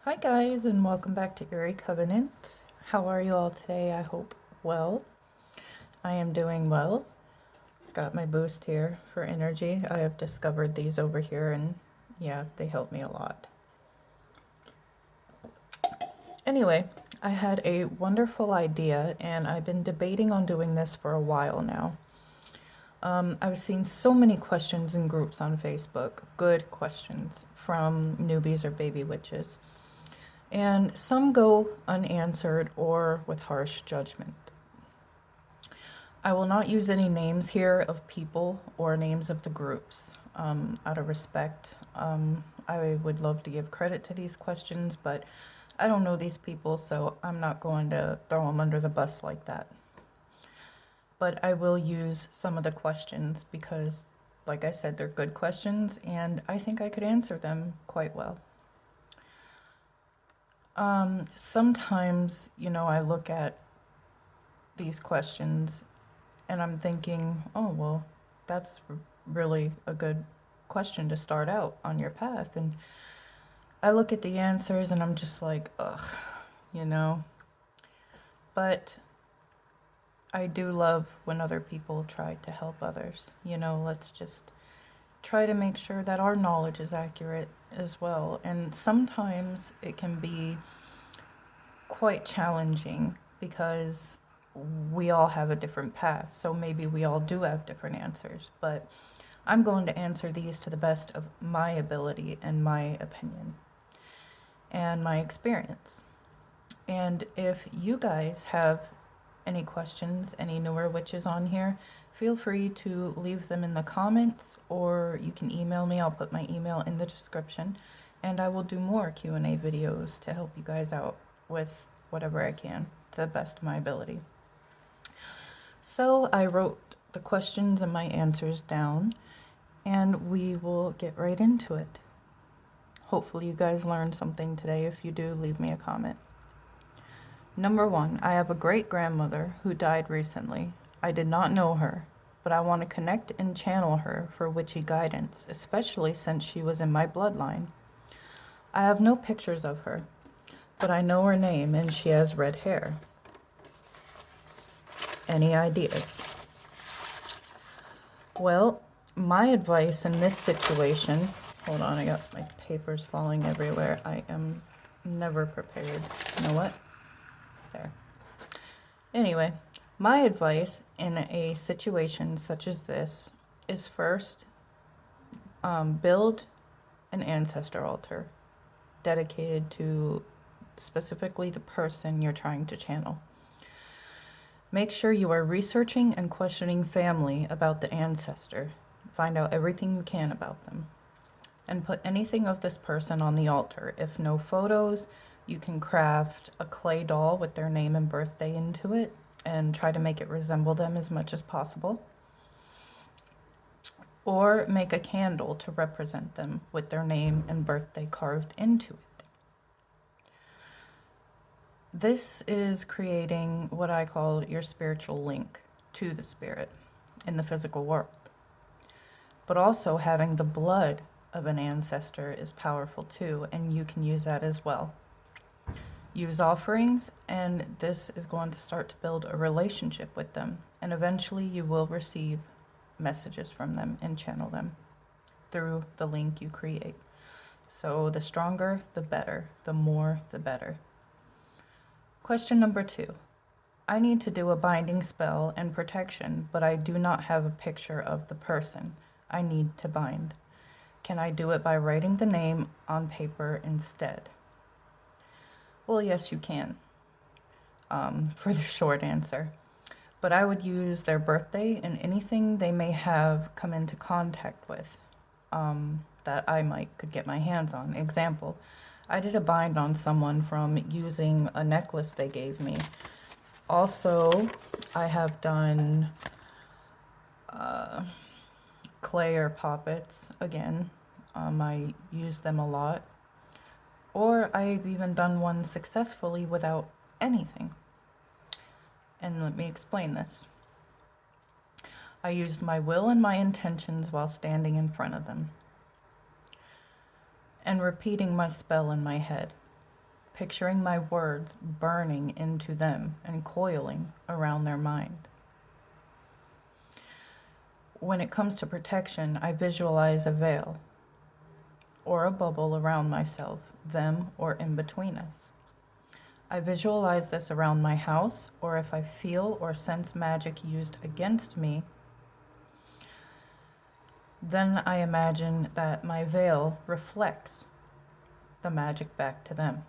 Hi guys, and welcome back to Eerie Covenant. How are you all today? I hope well. I am doing well. Got my boost here for energy. I have discovered these over here and yeah, they help me a lot. Anyway, I had a wonderful idea and I've been debating on doing this for a while now. I've seen so many questions in groups on Facebook, good questions from newbies or baby witches. And some go unanswered or with harsh judgment. I will not use any names here of people or names of the groups out of respect. I would love to give credit to these questions, but I don't know these people, so I'm not going to throw them under the bus like that. But I will use some of the questions because, like I said, they're good questions and I think I could answer them quite well. Sometimes, I look at these questions and I'm thinking, oh, well, that's really a good question to start out on your path. And I look at the answers and I'm just like, ugh, you know. But I do love when other people try to help others. Let's just try to make sure that our knowledge is accurate as well. And sometimes it can be quite challenging because we all have a different path. So maybe we all do have different answers. But I'm going to answer these to the best of my ability and my opinion and my experience. And if you guys have any questions, any newer witches on here, feel free to leave them in the comments or you can email me. I'll put my email in the description and I will do more Q&A videos to help you guys out with whatever I can to the best of my ability. So I wrote the questions and my answers down and we will get right into it. Hopefully you guys learned something today. If you do, leave me a comment. Number 1, I have a great-grandmother who died recently. I did not know her, but I want to connect and channel her for witchy guidance, especially since she was in my bloodline. I have no pictures of her, but I know her name and she has red hair. Any ideas? Well, my advice in this situation, hold on, I got my papers falling everywhere. I am never prepared. You know what? There. Anyway, my advice in a situation such as this is first, build an ancestor altar dedicated to specifically the person you're trying to channel. Make sure you are researching and questioning family about the ancestor. Find out everything you can about them. And put anything of this person on the altar. If no photos, you can craft a clay doll with their name and birthday into it and try to make it resemble them as much as possible. Or make a candle to represent them with their name and birthday carved into it. This is creating what I call your spiritual link to the spirit in the physical world. But also having the blood of an ancestor is powerful too, and you can use that as well. Use offerings, and this is going to start to build a relationship with them, and eventually you will receive messages from them and channel them through the link you create. So the stronger, the better. The more, the better. Question number 2. I need to do a binding spell and protection, but I do not have a picture of the person I need to bind. Can I do it by writing the name on paper instead? Well, yes, you can, for the short answer. But I would use their birthday and anything they may have come into contact with that I could get my hands on. Example, I did a bind on someone from using a necklace they gave me. Also, I have done clay or poppets. Again, I use them a lot. Or I've even done one successfully without anything. And let me explain this. I used my will and my intentions while standing in front of them and repeating my spell in my head. picturing my words burning into them and coiling around their mind. When it comes to protection, I visualize a veil or a bubble around myself, them, or in between us. I visualize this around my house, or if I feel or sense magic used against me, then I imagine that my veil reflects the magic back to them.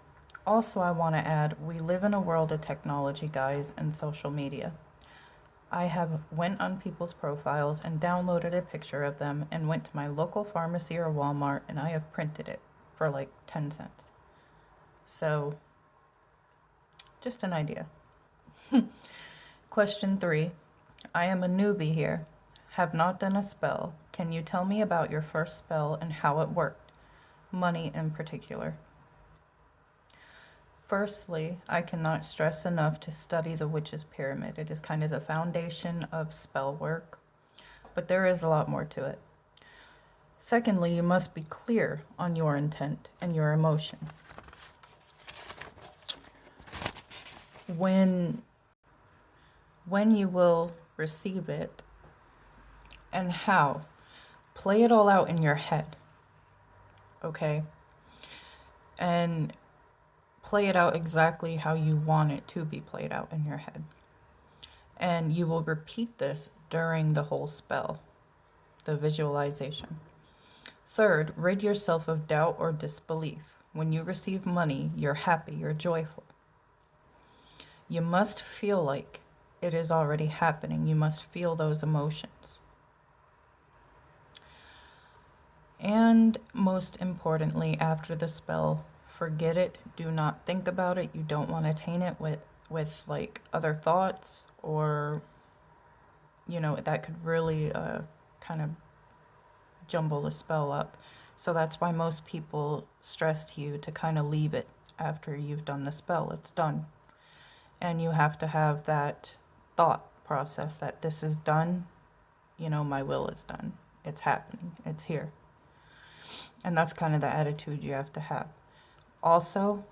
Also, I want to add, we live in a world of technology, guys, and social media. I have went on people's profiles and downloaded a picture of them and went to my local pharmacy or Walmart and I have printed it for like 10 cents. So, just an idea. Question 3. I am a newbie here. Have not done a spell. Can you tell me about your first spell and how it worked? Money in particular. Firstly, I cannot stress enough to study the witch's pyramid. It is kind of the foundation of spell work, but there is a lot more to it. Secondly, you must be clear on your intent and your emotion. When you will receive it and how, play it all out in your head, okay? And play it out exactly how you want it to be played out in your head. And you will repeat this during the whole spell, the visualization. Third, rid yourself of doubt or disbelief. When you receive money, you're happy, you're joyful. You must feel like it is already happening. You must feel those emotions. And most importantly, after the spell, forget it. Do not think about it. You don't want to taint it with like other thoughts, or that could really kind of jumble the spell up. So that's why most people stress to you to kind of leave it after you've done the spell. It's done. And you have to have that thought process that this is done. My will is done. It's happening. It's here. And that's kind of the attitude you have to have. Also,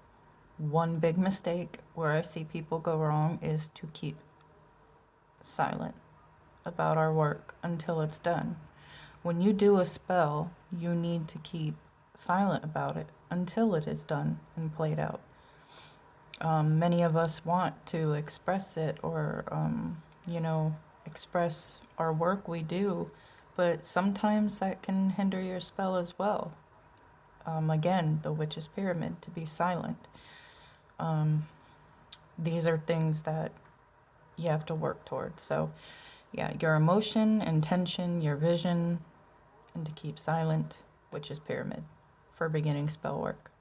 one big mistake where I see people go wrong is to keep silent about our work until it's done. When you do a spell, you need to keep silent about it until it is done and played out. Many of us want to express it or, express our work we do, but sometimes that can hinder your spell as well. Again, the witch's pyramid, to be silent. These are things that you have to work towards. So, yeah, your emotion, intention, your vision, and to keep silent, witch's pyramid, for beginning spell work.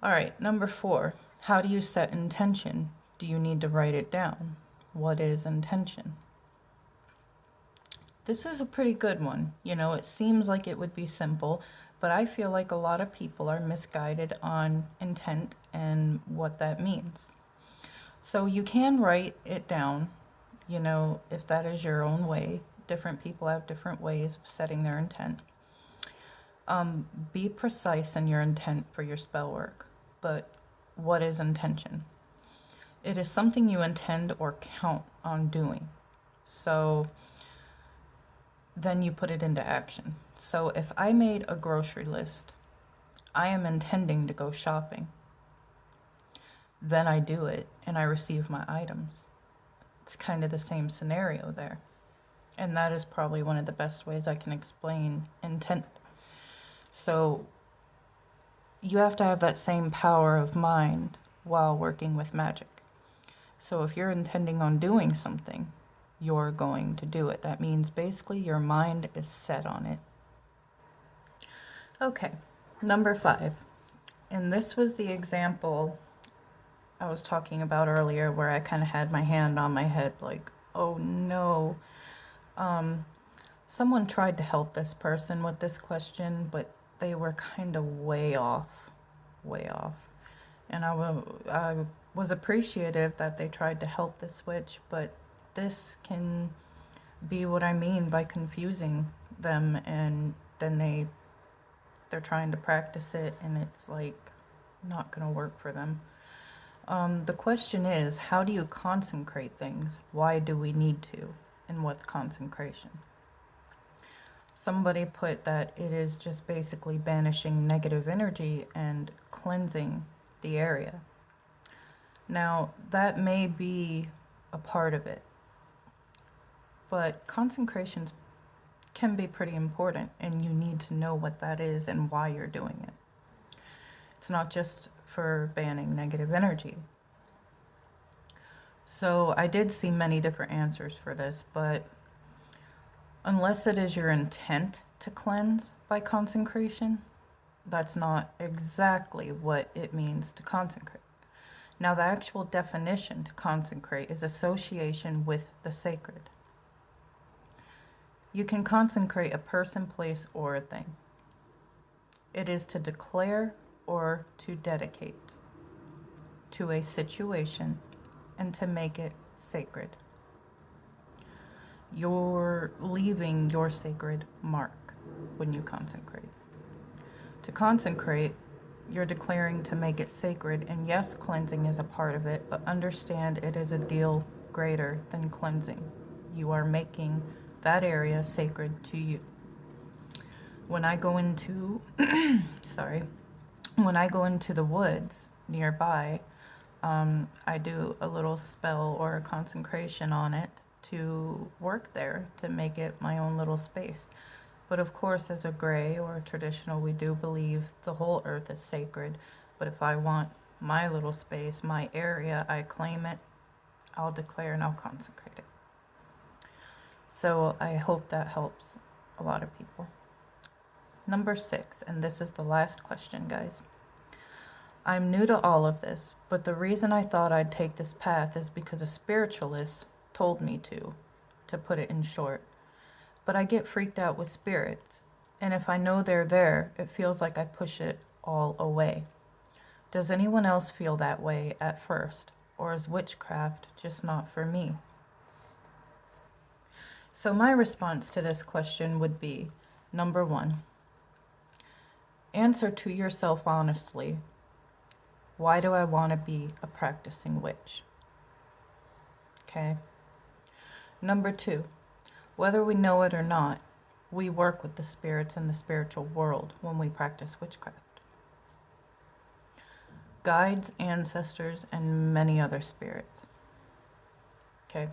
All right, number 4. How do you set intention? Do you need to write it down? What is intention? This is a pretty good one. It seems like it would be simple, but I feel like a lot of people are misguided on intent and what that means. So you can write it down, if that is your own way. Different people have different ways of setting their intent. Be precise in your intent for your spell work. But what is intention? It is something you intend or count on doing. So then you put it into action. So if I made a grocery list, I am intending to go shopping. Then I do it and I receive my items. It's kind of the same scenario there. And that is probably one of the best ways I can explain intent. So you have to have that same power of mind while working with magic. So if you're intending on doing something, you're going to do it. That means basically your mind is set on it. Okay, number 5. And this was the example I was talking about earlier where I kind of had my hand on my head like, oh no. Someone tried to help this person with this question, but they were kind of way off. And I was appreciative that they tried to help the witch, but this can be what I mean by confusing them, and then they're trying to practice it, and it's like not going to work for them. The question is, how do you consecrate things? Why do we need to? And what's consecration? Somebody put that it is just basically banishing negative energy and cleansing the area. Now, that may be a part of it, but consecrations can be pretty important, and you need to know what that is and why you're doing it. It's not just for banning negative energy. So I did see many different answers for this, but unless it is your intent to cleanse by consecration, that's not exactly what it means to consecrate. Now, the actual definition to consecrate is association with the sacred. You can consecrate a person, place, or a thing. It is to declare or to dedicate to a situation and to make it sacred. You're leaving your sacred mark when you consecrate. To consecrate, you're declaring to make it sacred, and yes, cleansing is a part of it, but understand it is a deal greater than cleansing. You are making that area sacred to you. When I go into, when I go into the woods nearby, I do a little spell or a consecration on it to work there to make it my own little space. But of course, as a gray or a traditional, we do believe the whole earth is sacred. But if I want my little space, my area, I claim it, I'll declare and I'll consecrate it. So I hope that helps a lot of people. Number 6, and this is the last question, guys. I'm new to all of this, but the reason I thought I'd take this path is because a spiritualist told me to put it in short. But I get freaked out with spirits, and if I know they're there, it feels like I push it all away. Does anyone else feel that way at first, or is witchcraft just not for me? So my response to this question would be, number 1, answer to yourself honestly, why do I want to be a practicing witch? Okay. Number 2, whether we know it or not, we work with the spirits in the spiritual world when we practice witchcraft. Guides, ancestors, and many other spirits. Okay.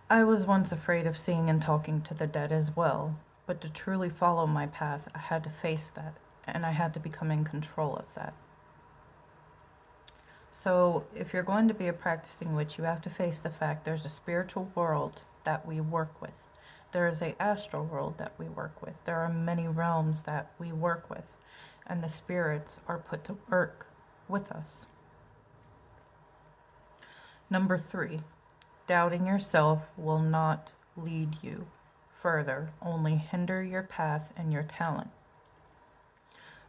I was once afraid of seeing and talking to the dead as well, but to truly follow my path, I had to face that, and I had to become in control of that. So if you're going to be a practicing witch, you have to face the fact there's a spiritual world that we work with. There is an astral world that we work with. There are many realms that we work with, and the spirits are put to work with us. Number 3, doubting yourself will not lead you further, only hinder your path and your talent.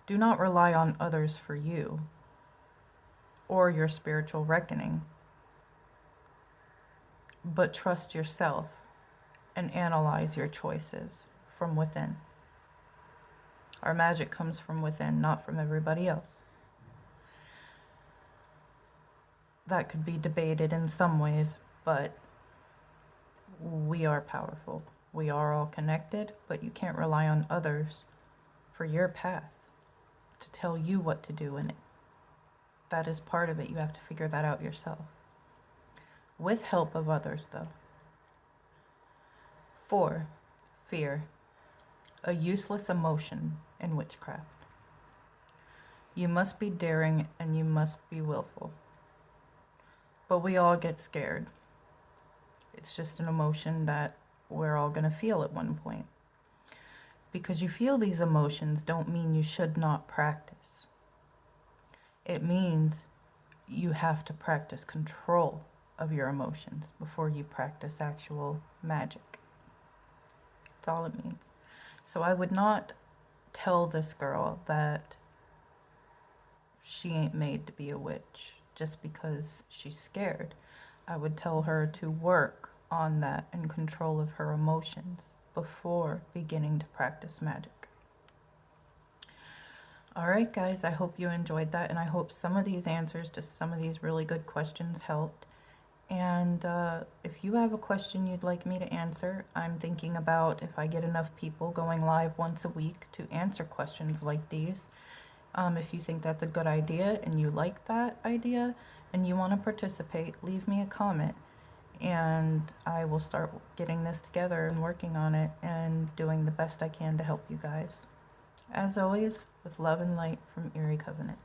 Do not rely on others for you or your spiritual reckoning, but trust yourself and analyze your choices from within. Our magic comes from within, not from everybody else. That could be debated in some ways, but we are powerful. We are all connected, but you can't rely on others for your path to tell you what to do in it. That is part of it. You have to figure that out yourself. With help of others, though. 4, fear. A useless emotion in witchcraft. You must be daring and you must be willful. But we all get scared. It's just an emotion that we're all going to feel at one point. Because you feel these emotions don't mean you should not practice. It means you have to practice control of your emotions before you practice actual magic. That's all it means. So I would not tell this girl that she ain't made to be a witch just because she's scared. I would tell her to work on that and control of her emotions before beginning to practice magic. All right, guys, I hope you enjoyed that, and I hope some of these answers to some of these really good questions helped. And if you have a question you'd like me to answer, I'm thinking about if I get enough people going live once a week to answer questions like these. If you think that's a good idea and you like that idea and you want to participate, leave me a comment and I will start getting this together and working on it and doing the best I can to help you guys. As always, with love and light from Erie Covenant.